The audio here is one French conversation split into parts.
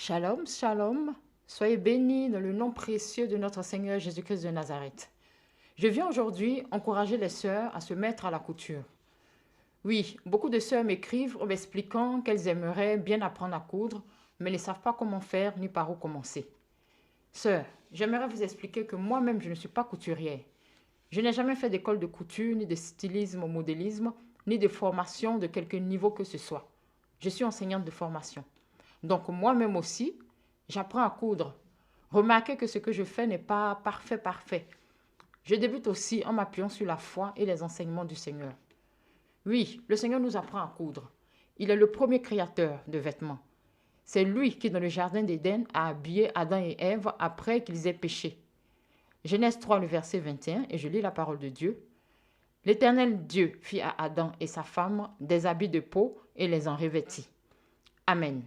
Shalom, shalom. Soyez bénis dans le nom précieux de notre Seigneur Jésus-Christ de Nazareth. Je viens aujourd'hui encourager les sœurs à se mettre à la couture. Oui, beaucoup de sœurs m'écrivent en m'expliquant qu'elles aimeraient bien apprendre à coudre, mais ne savent pas comment faire ni par où commencer. Sœurs, j'aimerais vous expliquer que moi-même, je ne suis pas couturière. Je n'ai jamais fait d'école de couture, ni de stylisme ou modélisme, ni de formation de quelque niveau que ce soit. Je suis enseignante de formation. Donc moi-même aussi, j'apprends à coudre. Remarquez que ce que je fais n'est pas parfait. Je débute aussi en m'appuyant sur la foi et les enseignements du Seigneur. Oui, le Seigneur nous apprend à coudre. Il est le premier créateur de vêtements. C'est lui qui, dans le jardin d'Éden, a habillé Adam et Ève après qu'ils aient péché. Genèse 3, le verset 21, et je lis la parole de Dieu. L'Éternel Dieu fit à Adam et sa femme des habits de peau et les en revêtit. Amen.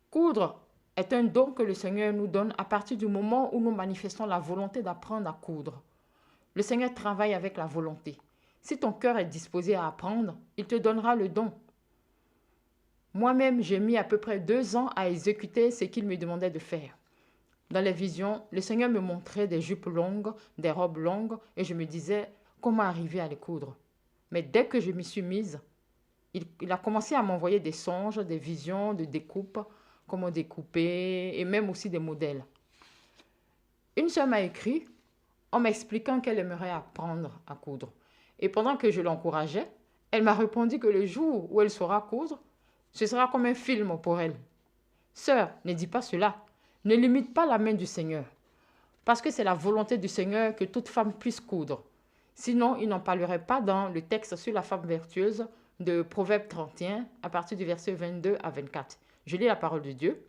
Coudre est un don que le Seigneur nous donne à partir du moment où nous manifestons la volonté d'apprendre à coudre. Le Seigneur travaille avec la volonté. Si ton cœur est disposé à apprendre, il te donnera le don. Moi-même, j'ai mis à peu près 2 ans à exécuter ce qu'il me demandait de faire. Dans les visions, le Seigneur me montrait des jupes longues, des robes longues, et je me disais comment arriver à les coudre. Mais dès que je m'y suis mise, il a commencé à m'envoyer des songes, des visions de découpe, comment découper, et même aussi des modèles. Une sœur m'a écrit en m'expliquant qu'elle aimerait apprendre à coudre. Et pendant que je l'encourageais, elle m'a répondu que le jour où elle saura coudre, ce sera comme un film pour elle. Sœur, ne dis pas cela. Ne limite pas la main du Seigneur. Parce que c'est la volonté du Seigneur que toute femme puisse coudre. Sinon, il n'en parlerait pas dans le texte sur la femme vertueuse de Proverbe 31, à partir du verset 22 à 24. Je lis la parole de Dieu.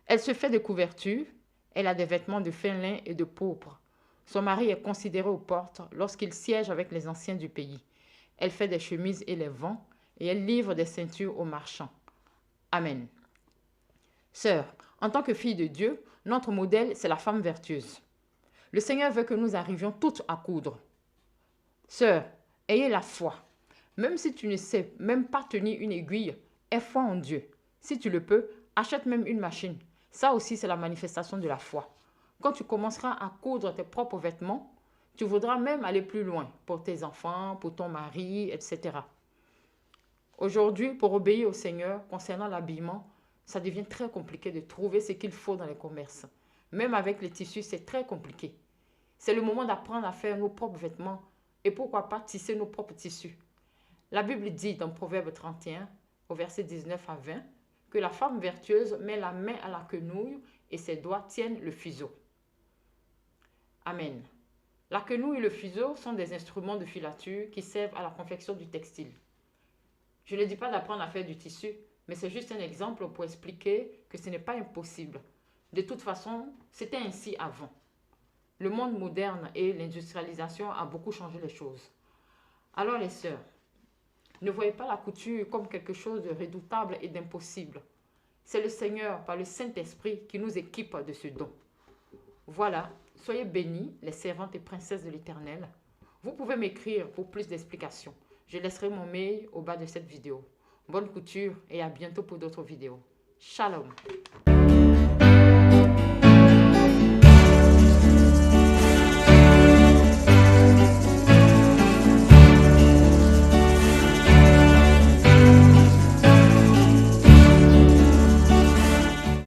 Elle se fait des couvertures, elle a des vêtements de fin lin et de pourpre. Son mari est considéré aux portes lorsqu'il siège avec les anciens du pays. Elle fait des chemises et les vend, et elle livre des ceintures aux marchands. Amen. Sœur, en tant que fille de Dieu, notre modèle, c'est la femme vertueuse. Le Seigneur veut que nous arrivions toutes à coudre. Sœur, ayez la foi. Même si tu ne sais même pas tenir une aiguille, aie foi en Dieu. Si tu le peux, achète même une machine. Ça aussi, c'est la manifestation de la foi. Quand tu commenceras à coudre tes propres vêtements, tu voudras même aller plus loin pour tes enfants, pour ton mari, etc. Aujourd'hui, pour obéir au Seigneur concernant l'habillement, ça devient très compliqué de trouver ce qu'il faut dans les commerces. Même avec les tissus, c'est très compliqué. C'est le moment d'apprendre à faire nos propres vêtements et pourquoi pas tisser nos propres tissus. La Bible dit dans Proverbe 31, au verset 19 à 20, que la femme vertueuse met la main à la quenouille et ses doigts tiennent le fuseau. Amen. La quenouille et le fuseau sont des instruments de filature qui servent à la confection du textile. Je ne dis pas d'apprendre à faire du tissu, mais c'est juste un exemple pour expliquer que ce n'est pas impossible. De toute façon, c'était ainsi avant. Le monde moderne et l'industrialisation a beaucoup changé les choses. Alors les sœurs, ne voyez pas la couture comme quelque chose de redoutable et d'impossible. C'est le Seigneur, par le Saint-Esprit, qui nous équipe de ce don. Voilà, soyez bénis, les servantes et princesses de l'Éternel. Vous pouvez m'écrire pour plus d'explications. Je laisserai mon mail au bas de cette vidéo. Bonne couture et à bientôt pour d'autres vidéos. Shalom.